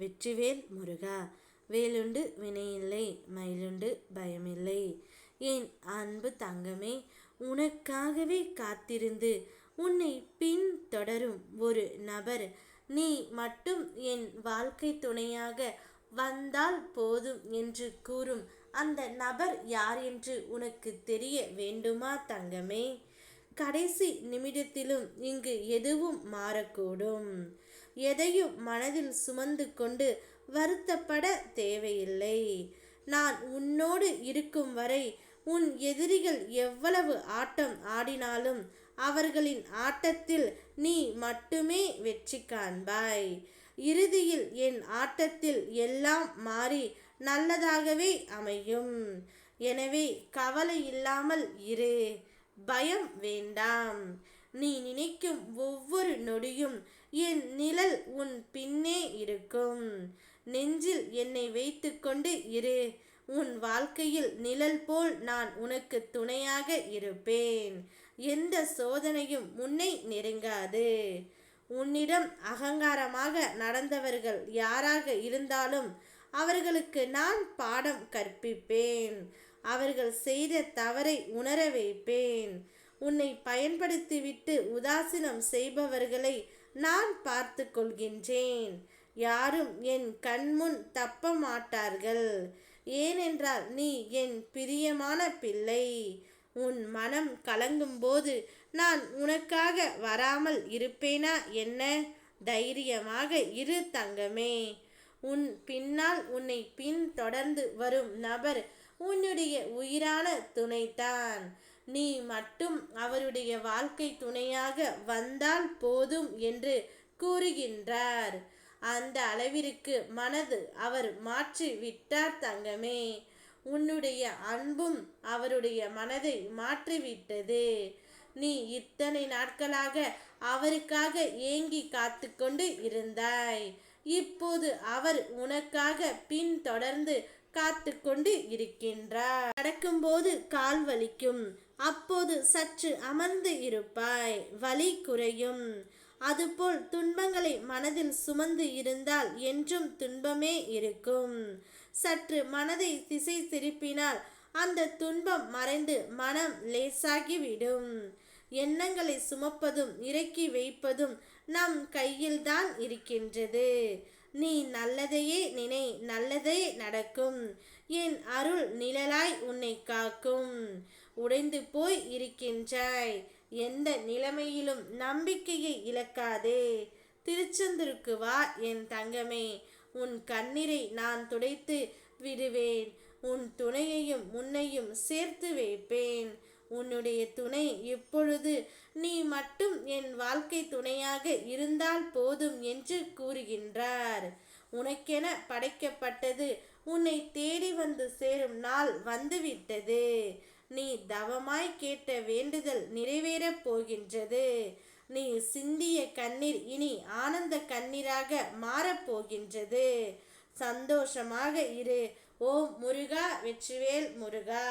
வெற்றிவேல் முருகா. வேலுண்டு வினையில்லை, மயிலுண்டு பயமில்லை. என் அன்பு தங்கமே, உனக்காகவே காத்திருந்து உன்னை பின் தொடரும் ஒரு நபர் நீ மட்டும் என் வாழ்க்கை துணையாக வந்தால் போதும் என்று கூறும் அந்த நபர் யார் என்று உனக்கு தெரிய வேண்டுமா தங்கமே? கடைசி நிமிடத்திலும் இங்கு எதுவும் மாறக்கூடும். எதையும் மனதில் சுமந்து கொண்டு வருத்தப்பட தேவையில்லை. நான் உன்னோடு இருக்கும் வரை உன் எதிரிகள் எவ்வளவு ஆட்டம் ஆடினாலும் அவர்களின் ஆட்டத்தில் நீ மட்டுமே வெற்றி காண்பாய். இறுதியில் என் ஆட்டத்தில் எல்லாம் மாறி நல்லதாகவே அமையும். எனவே கவலை இல்லாமல் இரு, பயம் வேண்டாம். நீ நினைக்கும் ஒவ்வொரு நொடியும் என் நிழல் உன் பின்னே இருக்கும். நெஞ்சில் என்னை வைத்து கொண்டு இரு. உன் வாழ்க்கையில் நிழல் போல் நான் உனக்கு துணையாக இருப்பேன். எந்த சோதனையும் உன்னை நெருங்காது. உன்னிடம் அகங்காரமாக நடந்தவர்கள் யாராக இருந்தாலும் அவர்களுக்கு நான் பாடம் கற்பிப்பேன். அவர்கள் செய்த தவறை உணர வைப்பேன். உன்னை பயன்படுத்திவிட்டு உதாசீனம் செய்பவர்களை நான் பார்த்து கொள்கின்றேன். யாரும் என் கண்முன் தப்ப மாட்டார்கள். ஏனென்றால் நீ என் பிரியமான பிள்ளை. உன் மனம் கலங்கும் போது நான் உனக்காக வராமல் இருப்பேனா என்ன? தைரியமாக இரு தங்கமே. உன் பின்னால் உன்னை பின் தொடர்ந்து வரும் நபர் உன்னுடைய உயிரான துணைதான். நீ மட்டும் அவருடைய வாழ்க்கை துணையாக வந்தால் போதும் என்று கூறுகின்றார். அந்த அளவிற்கு மனது அவர் மாற்றி விட்டார் தங்கமே. உன்னுடைய அன்பும் அவருடைய மனதை மாற்றிவிட்டது. நீ இத்தனை நாட்களாக அவருக்காக ஏங்கி காத்து கொண்டு இருந்தாய். இப்போது அவர் உனக்காக பின் தொடர்ந்து காத்து கொண்டு இருக்கின்றார். நடக்கும்போது கால் வலிக்கும், அப்போது சற்று அமர்ந்து இருப்பாய், வலி குறையும். அதுபோல் துன்பங்களை மனதில் சுமந்து இருந்தால் என்றும் துன்பமே இருக்கும். சற்று மனதை திசை திருப்பினால் அந்த துன்பம் மறைந்து மனம் லேசாகிவிடும். எண்ணங்களை சுமப்பதும் இறக்கி வைப்பதும் நம் கையில்தான் இருக்கின்றது. நீ நல்லதையே நினை, நல்லதே நடக்கும். என் அருள் நிழலாய் உன்னை காக்கும். உடைந்து போய் இருக்கின்றாய். எந்த நிலைமையிலும் நம்பிக்கையை இழக்காதே. திருச்செந்தூருக்கு வா என் தங்கமே. உன் கண்ணீரை நான் துடைத்து விடுவேன். உன் துணையையும் உன்னையும் சேர்த்து வைப்பேன். உன்னுடைய துணை இப்பொழுது நீ மட்டும் என் வாழ்க்கை துணையாக இருந்தால் போதும் என்று கூறுகின்றார். உனக்கென படைக்கப்பட்டது உன்னை தேடி வந்து சேரும் நாள் வந்துவிட்டது. நீ தவமாய் கேட்ட வேண்டுதல் நிறைவேறப் போகின்றது. நீ சிந்திய கண்ணீர் இனி ஆனந்த கண்ணீராக மாறப்போகின்றது. சந்தோஷமாக இரு. ஓம் முருகா, வெற்றிவேல் முருகா.